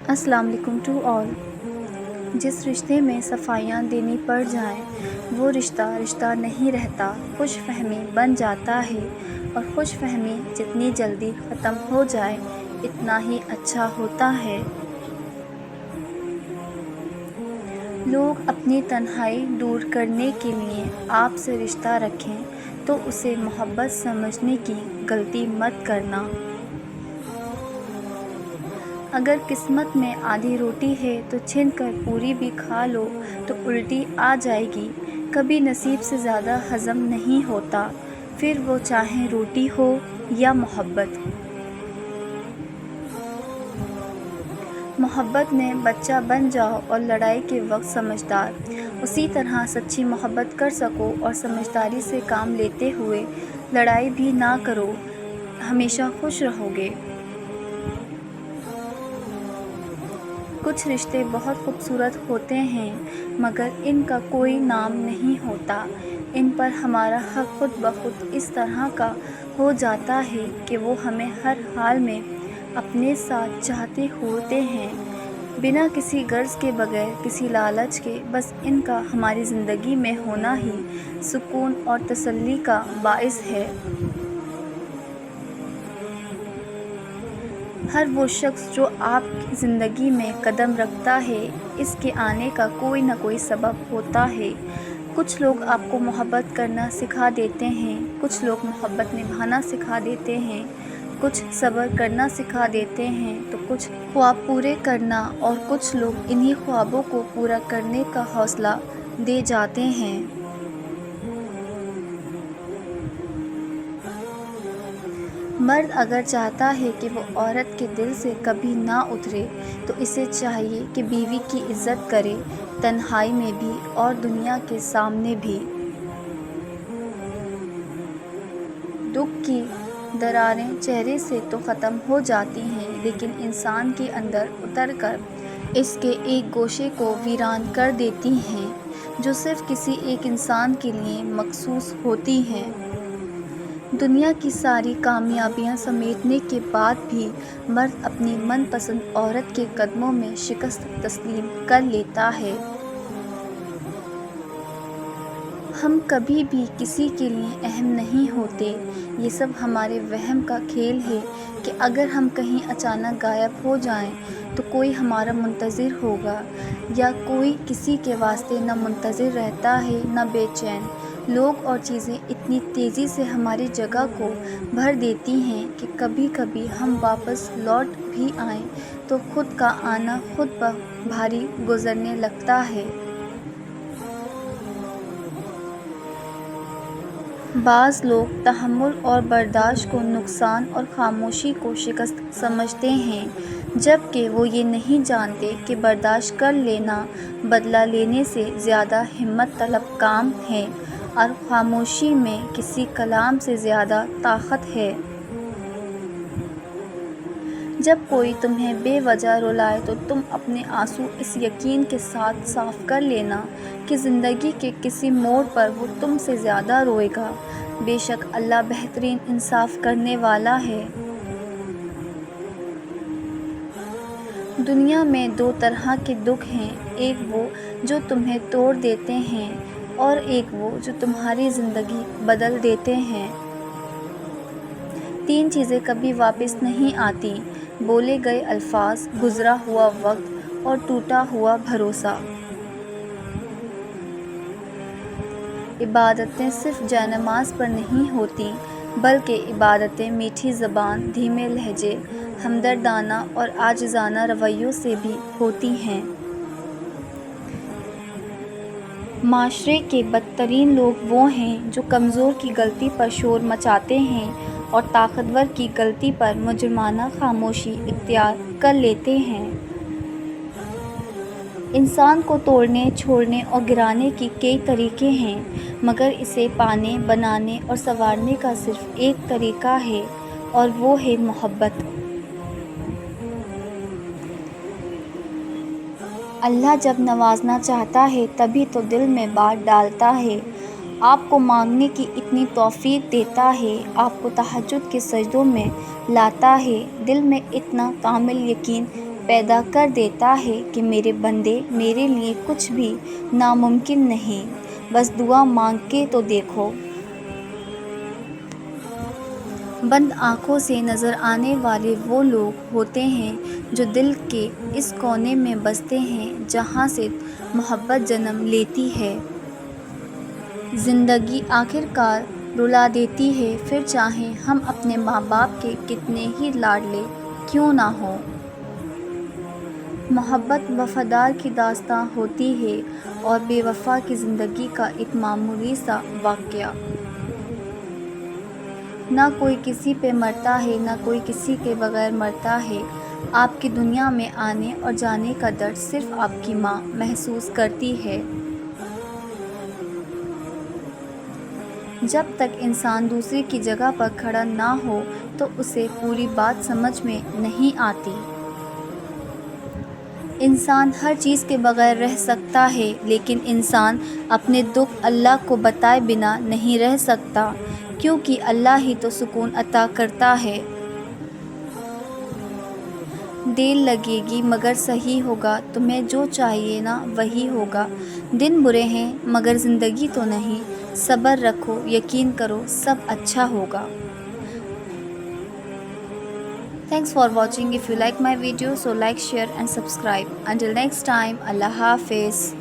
السلام علیکم to all. جس رشتے میں صفائیاں دینی پڑ جائیں وہ رشتہ نہیں رہتا، خوش فہمی بن جاتا ہے، اور خوش فہمی جتنی جلدی ختم ہو جائے اتنا ہی اچھا ہوتا ہے۔ لوگ اپنی تنہائی دور کرنے کے لیے آپ سے رشتہ رکھیں تو اسے محبت سمجھنے کی غلطی مت کرنا۔ اگر قسمت میں آدھی روٹی ہے تو چھین کر پوری بھی کھا لو تو الٹی آ جائے گی۔ کبھی نصیب سے زیادہ ہضم نہیں ہوتا، پھر وہ چاہے روٹی ہو یا محبت۔ محبت میں بچہ بن جاؤ اور لڑائی کے وقت سمجھدار، اسی طرح سچی محبت کر سکو اور سمجھداری سے کام لیتے ہوئے لڑائی بھی نہ کرو، ہمیشہ خوش رہو گے۔ کچھ رشتے بہت خوبصورت ہوتے ہیں مگر ان کا کوئی نام نہیں ہوتا، ان پر ہمارا حق خود بخود اس طرح کا ہو جاتا ہے کہ وہ ہمیں ہر حال میں اپنے ساتھ چاہتے ہوتے ہیں، بنا کسی غرض کے، بغیر کسی لالچ کے، بس ان کا ہماری زندگی میں ہونا ہی سکون اور تسلی کا باعث ہے۔ ہر وہ شخص جو آپ کی زندگی میں قدم رکھتا ہے اس کے آنے کا کوئی نہ کوئی سبب ہوتا ہے۔ کچھ لوگ آپ کو محبت کرنا سکھا دیتے ہیں، کچھ لوگ محبت نبھانا سکھا دیتے ہیں، کچھ صبر کرنا سکھا دیتے ہیں تو کچھ خواب پورے کرنا، اور کچھ لوگ انہی خوابوں کو پورا کرنے کا حوصلہ دے جاتے ہیں۔ مرد اگر چاہتا ہے کہ وہ عورت کے دل سے کبھی نہ اترے تو اسے چاہیے کہ بیوی کی عزت کرے، تنہائی میں بھی اور دنیا کے سامنے بھی۔ دکھ کی دراریں چہرے سے تو ختم ہو جاتی ہیں لیکن انسان کے اندر اتر کر اس کے ایک گوشے کو ویران کر دیتی ہیں جو صرف کسی ایک انسان کے لیے مخصوص ہوتی ہیں۔ دنیا کی ساری کامیابیاں سمیٹنے کے بعد بھی مرد اپنی من پسند عورت کے قدموں میں شکست تسلیم کر لیتا ہے۔ ہم کبھی بھی کسی کے لیے اہم نہیں ہوتے، یہ سب ہمارے وہم کا کھیل ہے کہ اگر ہم کہیں اچانک غائب ہو جائیں تو کوئی ہمارا منتظر ہوگا، یا کوئی کسی کے واسطے نہ منتظر رہتا ہے نہ بے چین۔ لوگ اور چیزیں اتنی تیزی سے ہماری جگہ کو بھر دیتی ہیں کہ کبھی کبھی ہم واپس لوٹ بھی آئیں تو خود کا آنا خود بھاری گزرنے لگتا ہے۔ بعض لوگ تحمل اور برداشت کو نقصان اور خاموشی کو شکست سمجھتے ہیں، جبکہ وہ یہ نہیں جانتے کہ برداشت کر لینا بدلہ لینے سے زیادہ ہمت طلب کام ہے، اور خاموشی میں کسی کلام سے زیادہ طاقت ہے۔ جب کوئی تمہیں بے وجہ رلائے تو تم اپنے آنسو اس یقین کے ساتھ صاف کر لینا کہ زندگی کے کسی موڑ پر وہ تم سے زیادہ روئے گا۔ بے شک اللہ بہترین انصاف کرنے والا ہے۔ دنیا میں دو طرح کے دکھ ہیں، ایک وہ جو تمہیں توڑ دیتے ہیں اور ایک وہ جو تمہاری زندگی بدل دیتے ہیں۔ تین چیزیں کبھی واپس نہیں آتی: بولے گئے الفاظ، گزرا ہوا وقت اور ٹوٹا ہوا بھروسہ۔ عبادتیں صرف جائے نماز پر نہیں ہوتی بلکہ عبادتیں میٹھی زبان، دھیمے لہجے، ہمدردانہ اور عاجزانہ رویوں سے بھی ہوتی ہیں۔ معاشرے کے بدترین لوگ وہ ہیں جو کمزور کی غلطی پر شور مچاتے ہیں اور طاقتور کی غلطی پر مجرمانہ خاموشی اختیار کر لیتے ہیں۔ انسان کو توڑنے، چھوڑنے اور گرانے کے کئی طریقے ہیں، مگر اسے پانے، بنانے اور سنوارنے کا صرف ایک طریقہ ہے، اور وہ ہے محبت۔ اللہ جب نوازنا چاہتا ہے تبھی تو دل میں بات ڈالتا ہے، آپ کو مانگنے کی اتنی توفیق دیتا ہے، آپ کو تہجد کے سجدوں میں لاتا ہے، دل میں اتنا کامل یقین پیدا کر دیتا ہے کہ میرے بندے، میرے لیے کچھ بھی ناممکن نہیں، بس دعا مانگ کے تو دیکھو۔ بند آنکھوں سے نظر آنے والے وہ لوگ ہوتے ہیں جو دل کے اس کونے میں بستے ہیں جہاں سے محبت جنم لیتی ہے۔ زندگی آخر کار رلا دیتی ہے، پھر چاہے ہم اپنے ماں باپ کے کتنے ہی لاڈلے کیوں نہ ہوں۔ محبت وفادار کی داستاں ہوتی ہے اور بے وفا کی زندگی کا ایک معمولی سا واقعہ۔ نہ کوئی کسی پہ مرتا ہے، نہ کوئی کسی کے بغیر مرتا ہے۔ آپ کی دنیا میں آنے اور جانے کا درد صرف آپ کی ماں محسوس کرتی ہے۔ جب تک انسان دوسرے کی جگہ پر کھڑا نہ ہو تو اسے پوری بات سمجھ میں نہیں آتی۔ انسان ہر چیز کے بغیر رہ سکتا ہے، لیکن انسان اپنے دکھ اللہ کو بتائے بنا نہیں رہ سکتا، کیونکہ اللہ ہی تو سکون عطا کرتا ہے۔ دیر لگے گی مگر صحیح ہوگا، تمہیں جو چاہیے نا وہی ہوگا۔ دن برے ہیں مگر زندگی تو نہیں، صبر رکھو، یقین کرو سب اچھا ہوگا۔ Thanks for watching. If you like my video, so like, share and subscribe. Until next time, Allah Hafiz.